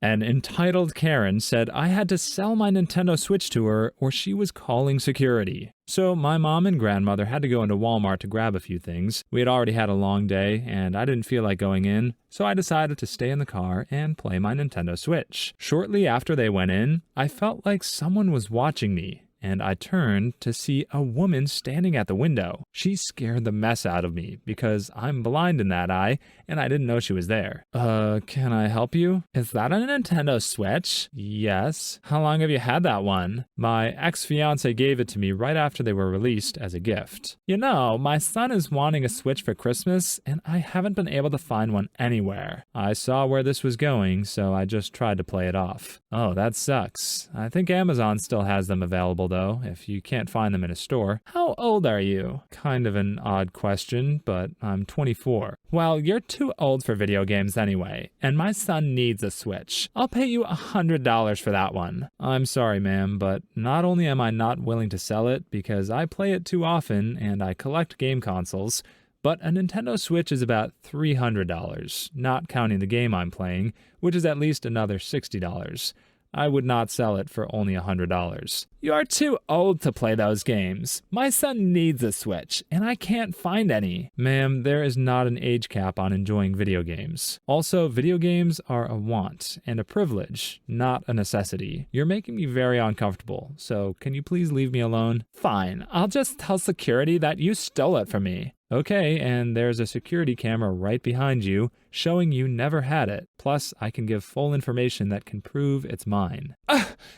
An entitled Karen said I had to sell my Nintendo Switch to her or she was calling security. So my mom and grandmother had to go into Walmart to grab a few things. We had already had a long day and I didn't feel like going in, so I decided to stay in the car and play my Nintendo Switch. Shortly after they went in, I felt like someone was watching me, and I turned to see a woman standing at the window. She scared the mess out of me because I'm blind in that eye and I didn't know she was there. Can I help you? Is that a Nintendo Switch? Yes. How long have you had that one? My ex-fiance gave it to me right after they were released as a gift. You know, my son is wanting a Switch for Christmas and I haven't been able to find one anywhere. I saw where this was going, so I just tried to play it off. Oh, that sucks. I think Amazon still has them available though, if you can't find them in a store. How old are you? Kind of an odd question, but I'm 24. Well, you're too old for video games anyway, and my son needs a Switch. I'll pay you $100 for that one. I'm sorry, ma'am, but not only am I not willing to sell it because I play it too often and I collect game consoles, but a Nintendo Switch is about $300, not counting the game I'm playing, which is at least another $60. I would not sell it for only $100. You are too old to play those games. My son needs a Switch, and I can't find any. Ma'am, there is not an age cap on enjoying video games. Also, video games are a want and a privilege, not a necessity. You're making me very uncomfortable, so can you please leave me alone? Fine, I'll just tell security that you stole it from me. Okay, and there's a security camera right behind you showing you never had it. Plus, I can give full information that can prove it's mine.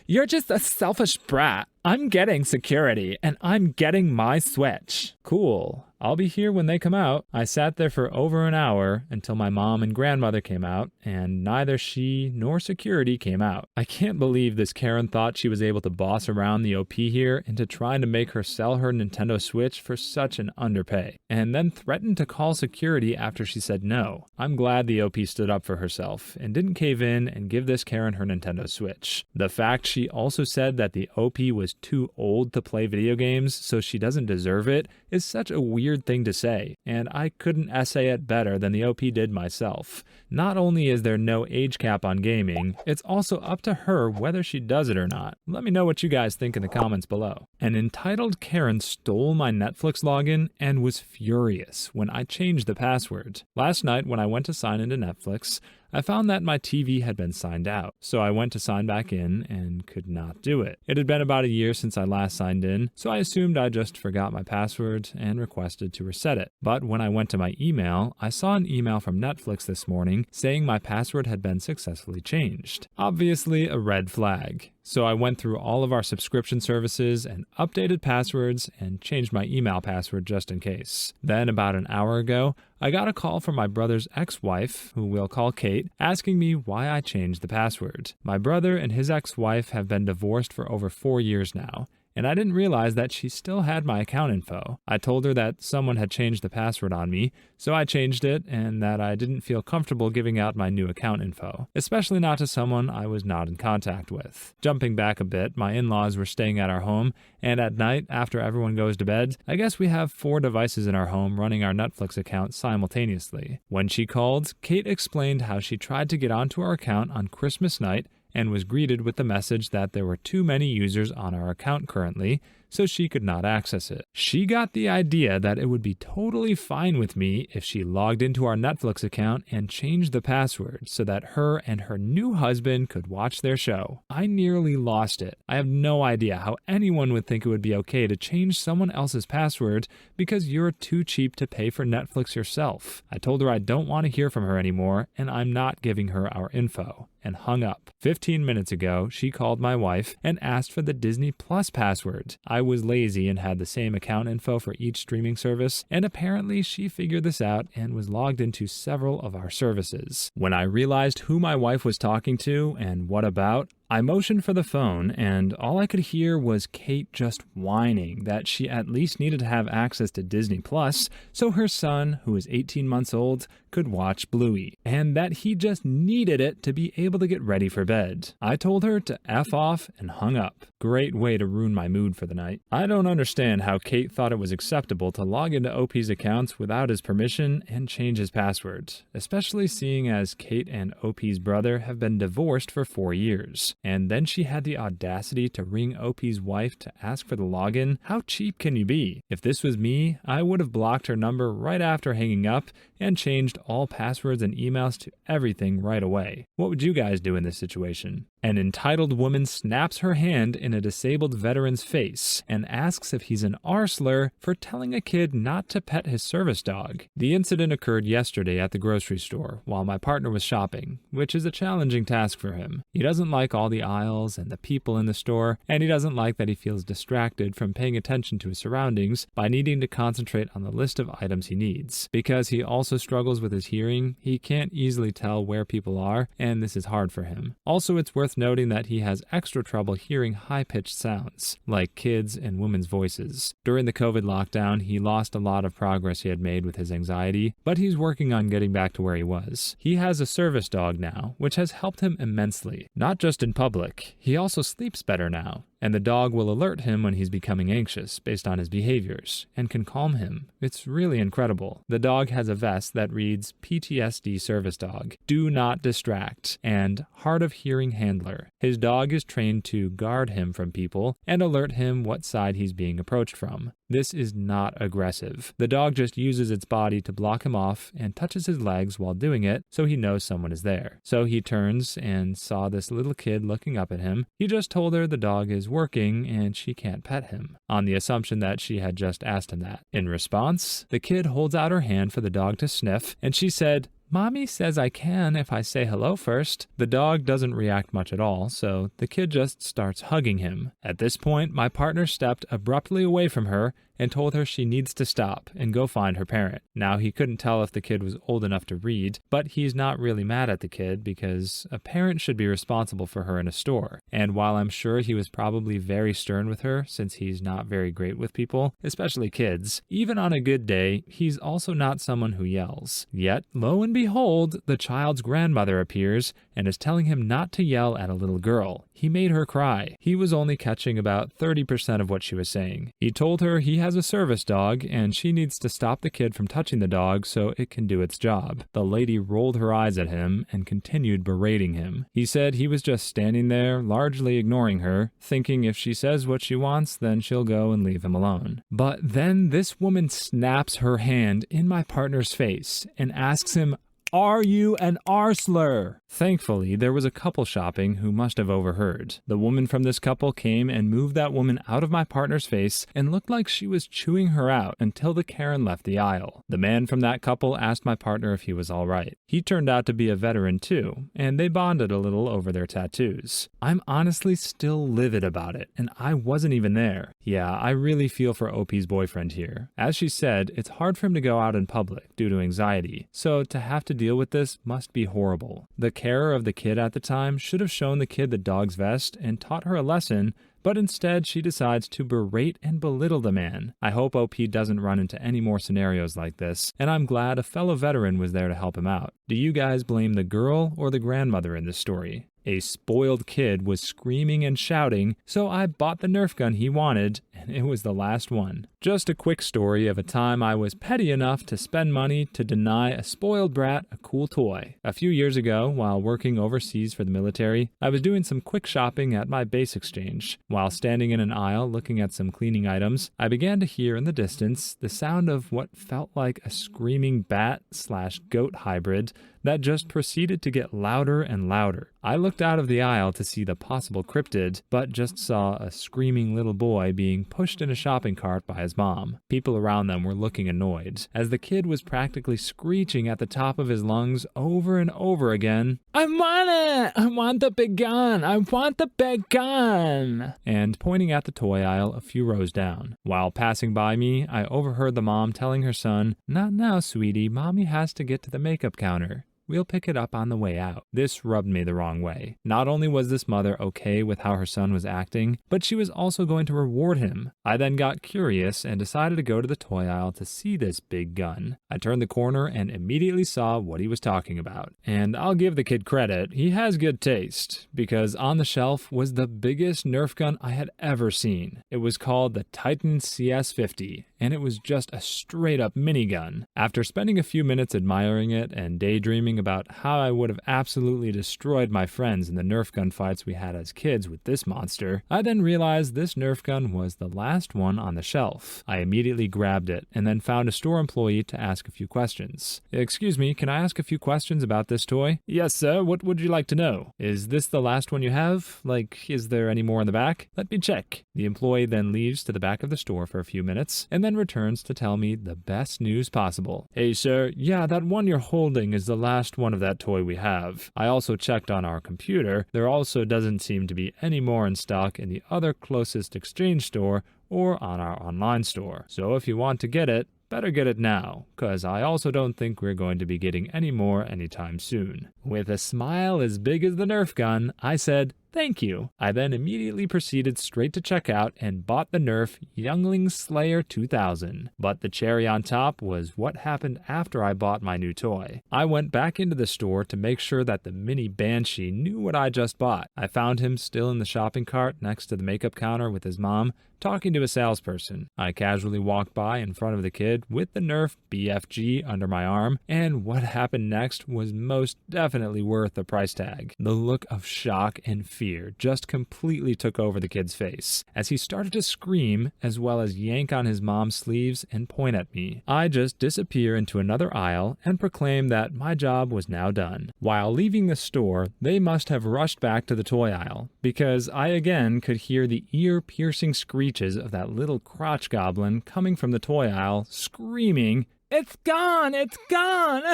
You're just a selfish brat. I'm getting security, and I'm getting my Switch. Cool. I'll be here when they come out. I sat there for over an hour until my mom and grandmother came out, and neither she nor security came out. I can't believe this Karen thought she was able to boss around the OP here into trying to make her sell her Nintendo Switch for such an underpay, and then threatened to call security after she said no. I'm glad the OP stood up for herself and didn't cave in and give this Karen her Nintendo Switch. The fact she also said that the OP was too old to play video games, so she doesn't deserve it, is such a weird thing to say, and I couldn't essay it better than the OP did myself. Not only is there no age cap on gaming, it's also up to her whether she does it or not. Let me know what you guys think in the comments below. An entitled Karen stole my Netflix login and was furious when I changed the password. Last night when I went to sign into Netflix, I found that my TV had been signed out, so I went to sign back in and could not do it. It had been about a year since I last signed in, so I assumed I just forgot my password and requested to reset it. But when I went to my email, I saw an email from Netflix this morning saying my password had been successfully changed. Obviously a red flag. So I went through all of our subscription services and updated passwords and changed my email password just in case. Then about an hour ago, I got a call from my brother's ex-wife, who we'll call Kate, asking me why I changed the password. My brother and his ex-wife have been divorced for over 4 years now, and I didn't realize that she still had my account info. I told her that someone had changed the password on me, so I changed it and that I didn't feel comfortable giving out my new account info, especially not to someone I was not in contact with. Jumping back a bit, my in-laws were staying at our home, and at night, after everyone goes to bed, I guess we have 4 devices in our home running our Netflix account simultaneously. When she called, Kate explained how she tried to get onto our account on Christmas night and was greeted with the message that there were too many users on our account currently, so she could not access it. She got the idea that it would be totally fine with me if she logged into our Netflix account and changed the password so that her and her new husband could watch their show. I nearly lost it. I have no idea how anyone would think it would be okay to change someone else's password because you're too cheap to pay for Netflix yourself. I told her I don't want to hear from her anymore and I'm not giving her our info, and hung up. 15 minutes ago, she called my wife and asked for the Disney Plus password. I was lazy and had the same account info for each streaming service, and apparently she figured this out and was logged into several of our services. When I realized who my wife was talking to and what about, I motioned for the phone, and all I could hear was Kate just whining that she at least needed to have access to Disney Plus so her son, who is 18 months old, could watch Bluey, and that he just needed it to be able to get ready for bed. I told her to F off and hung up. Great way to ruin my mood for the night. I don't understand how Kate thought it was acceptable to log into OP's accounts without his permission and change his password, especially seeing as Kate and OP's brother have been divorced for 4 years. And then she had the audacity to ring OP's wife to ask for the login. How cheap can you be? If this was me, I would have blocked her number right after hanging up and changed all passwords and emails to everything right away. What would you guys do in this situation? An entitled woman snaps her hand in a disabled veteran's face and asks if he's an arsler for telling a kid not to pet his service dog. The incident occurred yesterday at the grocery store while my partner was shopping, which is a challenging task for him. He doesn't like all the aisles and the people in the store, and he doesn't like that he feels distracted from paying attention to his surroundings by needing to concentrate on the list of items he needs. Because he also struggles with his hearing, he can't easily tell where people are, and this is hard for him. Also, it's worth noting that he has extra trouble hearing high-pitched sounds, like kids' and women's voices. During the COVID lockdown, he lost a lot of progress he had made with his anxiety, but he's working on getting back to where he was. He has a service dog now, which has helped him immensely. Not just in public, he also sleeps better now, and the dog will alert him when he's becoming anxious based on his behaviors and can calm him. It's really incredible. The dog has a vest that reads PTSD Service Dog, Do Not Distract, and Hard of Hearing Handler. His dog is trained to guard him from people and alert him what side he's being approached from. This is not aggressive. The dog just uses its body to block him off and touches his legs while doing it so he knows someone is there. So he turns and saw this little kid looking up at him. He just told her the dog is working and she can't pet him, on the assumption that she had just asked him that. In response, the kid holds out her hand for the dog to sniff, and she said, "Mommy says I can if I say hello first." The dog doesn't react much at all, so the kid just starts hugging him. At this point, my partner stepped abruptly away from her and told her she needs to stop and go find her parent. Now, he couldn't tell if the kid was old enough to read, but he's not really mad at the kid because a parent should be responsible for her in a store. And while I'm sure he was probably very stern with her since he's not very great with people, especially kids, even on a good day, he's also not someone who yells. Yet, lo and behold, the child's grandmother appears and is telling him not to yell at a little girl. He made her cry. He was only catching about 30% of what she was saying. He told her he has a service dog and she needs to stop the kid from touching the dog so it can do its job. The lady rolled her eyes at him and continued berating him. He said he was just standing there, largely ignoring her, thinking if she says what she wants, then she'll go and leave him alone. But then this woman snaps her hand in my partner's face and asks him, "Are you an arsler?" Thankfully, there was a couple shopping who must have overheard. The woman from this couple came and moved that woman out of my partner's face and looked like she was chewing her out until the Karen left the aisle. The man from that couple asked my partner if he was all right. He turned out to be a veteran too, and they bonded a little over their tattoos. I'm honestly still livid about it, and I wasn't even there. Yeah, I really feel for OP's boyfriend here. As she said, it's hard for him to go out in public due to anxiety, so to have to deal with this must be horrible. The carer of the kid at the time should have shown the kid the dog's vest and taught her a lesson, but instead she decides to berate and belittle the man. I hope OP doesn't run into any more scenarios like this, and I'm glad a fellow veteran was there to help him out. Do you guys blame the girl or the grandmother in this story? A spoiled kid was screaming and shouting, so I bought the Nerf gun he wanted, and it was the last one. Just a quick story of a time I was petty enough to spend money to deny a spoiled brat a cool toy. A few years ago, while working overseas for the military, I was doing some quick shopping at my base exchange. While standing in an aisle looking at some cleaning items, I began to hear in the distance the sound of what felt like a screaming bat/goat hybrid that just proceeded to get louder and louder. I looked out of the aisle to see the possible cryptid, but just saw a screaming little boy being pushed in a shopping cart by his mom. People around them were looking annoyed, as the kid was practically screeching at the top of his lungs over and over again, "I want it! I want the big gun! I want the big gun!" and pointing at the toy aisle a few rows down. While passing by me, I overheard the mom telling her son, "Not now, sweetie, mommy has to get to the makeup counter," we'll pick it up on the way out. This rubbed me the wrong way. Not only was this mother okay with how her son was acting, but she was also going to reward him. I then got curious and decided to go to the toy aisle to see this big gun. I turned the corner and immediately saw what he was talking about. And I'll give the kid credit, he has good taste, because on the shelf was the biggest Nerf gun I had ever seen. It was called the Titan CS50, and it was just a straight-up minigun. After spending a few minutes admiring it and daydreaming about how I would have absolutely destroyed my friends in the Nerf gun fights we had as kids with this monster, I then realized this Nerf gun was the last one on the shelf. I immediately grabbed it and then found a store employee to ask a few questions. "Excuse me, can I ask a few questions about this toy?" "Yes, sir. What would you like to know? Is this the last one you have? Like, is there any more in the back? Let me check." The employee then leaves to the back of the store for a few minutes and then returns to tell me the best news possible. "Hey, sir, yeah, that one you're holding is the last one of that toy we have. I also checked on our computer. There also doesn't seem to be any more in stock in the other closest exchange store or on our online store. So if you want to get it, better get it now, cause I also don't think we're going to be getting any more anytime soon." With a smile as big as the Nerf gun, I said, "Thank you." I then immediately proceeded straight to checkout and bought the Nerf Youngling Slayer 2000. But the cherry on top was what happened after I bought my new toy. I went back into the store to make sure that the mini Banshee knew what I just bought. I found him still in the shopping cart next to the makeup counter with his mom, talking to a salesperson. I casually walked by in front of the kid with the Nerf BFG under my arm, and what happened next was most definitely worth the price tag. The look of shock and fear just completely took over the kid's face as he started to scream as well as yank on his mom's sleeves and point at me. I just disappear into another aisle and proclaim that my job was now done. While leaving the store, they must have rushed back to the toy aisle because I again could hear the ear-piercing screeches of that little crotch goblin coming from the toy aisle screaming, "It's gone! It's gone!"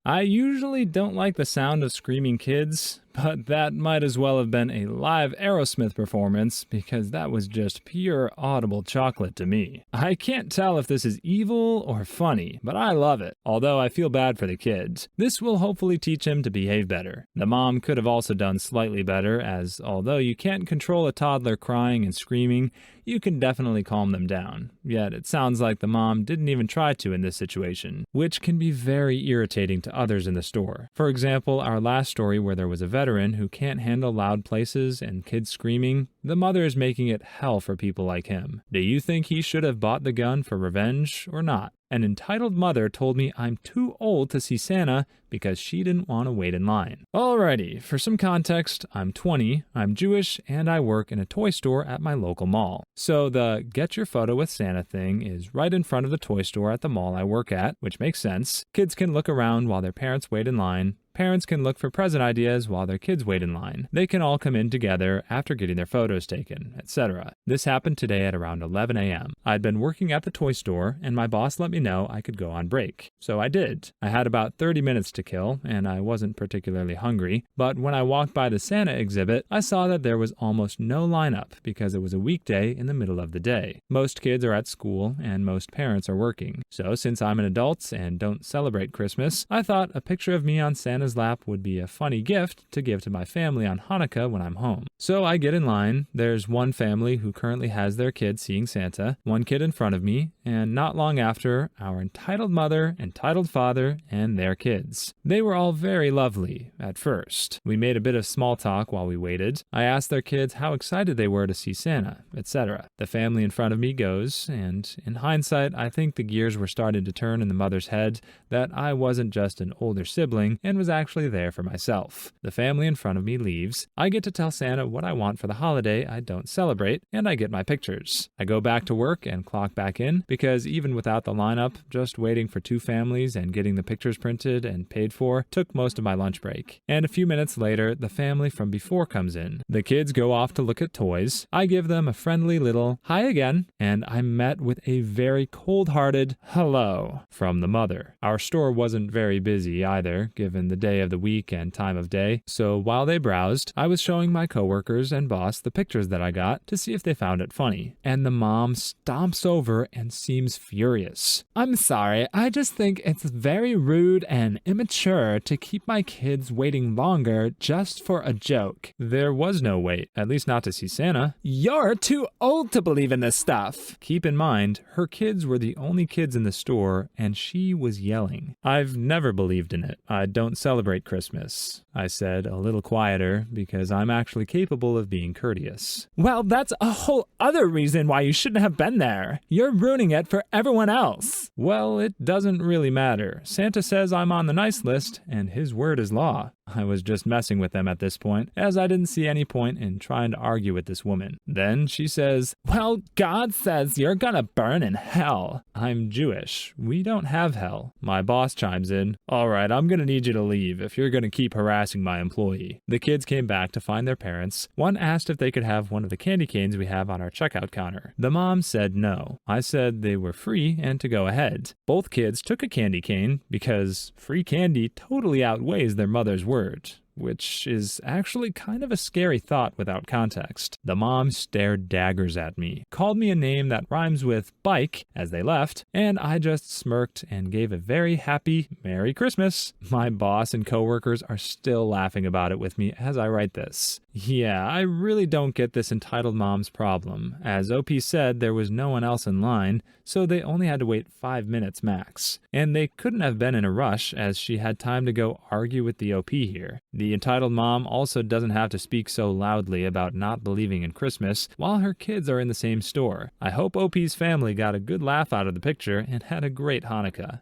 I usually don't like the sound of screaming kids, but that might as well have been a live Aerosmith performance because that was just pure audible chocolate to me. I can't tell if this is evil or funny, but I love it, although I feel bad for the kids. This will hopefully teach him to behave better. The mom could have also done slightly better, as although you can't control a toddler crying and screaming, you can definitely calm them down. Yet it sounds like the mom didn't even try to in this situation, which can be very irritating to others in the store. For example, our last story where there was a veteran who can't handle loud places and kids screaming, the mother is making it hell for people like him. Do you think he should have bought the gun for revenge or not? An entitled mother told me I'm too old to see Santa because she didn't want to wait in line. Alrighty, for some context, I'm 20, I'm Jewish, and I work in a toy store at my local mall. So the get your photo with Santa thing is right in front of the toy store at the mall I work at, which makes sense. Kids can look around while their parents wait in line. Parents can look for present ideas while their kids wait in line. They can all come in together after getting their photos taken, etc. This happened today at around 11 a.m. I'd been working at the toy store, and my boss let me know I could go on break. So I did. I had about 30 minutes to kill, and I wasn't particularly hungry, but when I walked by the Santa exhibit, I saw that there was almost no lineup because it was a weekday in the middle of the day. Most kids are at school, and most parents are working. So since I'm an adult and don't celebrate Christmas, I thought a picture of me on Santa's lap would be a funny gift to give to my family on Hanukkah when I'm home. So I get in line. There's one family who currently has their kid seeing Santa, one kid in front of me, and not long after, our entitled mother, entitled father, and their kids. They were all very lovely at first. We made a bit of small talk while we waited. I asked their kids how excited they were to see Santa, etc. The family in front of me goes, and in hindsight, I think the gears were starting to turn in the mother's head that I wasn't just an older sibling and was actually there for myself. The family in front of me leaves. I get to tell Santa what I want for the holiday I don't celebrate, and I get my pictures. I go back to work and clock back in because even without the lineup, just waiting for two families and getting the pictures printed and paid for took most of my lunch break. And a few minutes later, the family from before comes in. The kids go off to look at toys. I give them a friendly little hi again, and I'm met with a very cold-hearted hello from the mother. Our store wasn't very busy either, given the day of the week and time of day, so while they browsed, I was showing my coworkers and boss the pictures that I got to see if they found it funny. And the mom stomps over and seems furious. "I'm sorry, I just think it's very rude and immature to keep my kids waiting longer just for a joke." There was no wait, at least not to see Santa. "You're too old to believe in this stuff." Keep in mind, her kids were the only kids in the store, and she was yelling. "I've never believed in it. I don't celebrate Christmas," I said, a little quieter, because I'm actually capable of being courteous. "Well, that's a whole other reason why you shouldn't have been there. You're ruining it for everyone else." "Well, it doesn't really matter. Santa says I'm on the nice list, and his word is law." I was just messing with them at this point, as I didn't see any point in trying to argue with this woman. Then she says, "Well, God says you're gonna burn in hell." I'm Jewish. We don't have hell. My boss chimes in, "All right, I'm gonna need you to leave if you're gonna keep harassing my employee." The kids came back to find their parents. One asked if they could have one of the candy canes we have on our checkout counter. The mom said no. I said they were free and to go ahead. Both kids took a candy cane because free candy totally outweighs their mother's word, which is actually kind of a scary thought without context. The mom stared daggers at me, called me a name that rhymes with bike as they left, and I just smirked and gave a very happy Merry Christmas. My boss and coworkers are still laughing about it with me as I write this. Yeah, I really don't get this entitled mom's problem. As OP said, there was no one else in line, so they only had to wait 5 minutes max. And they couldn't have been in a rush, as she had time to go argue with the OP here. The entitled mom also doesn't have to speak so loudly about not believing in Christmas while her kids are in the same store. I hope OP's family got a good laugh out of the picture and had a great Hanukkah.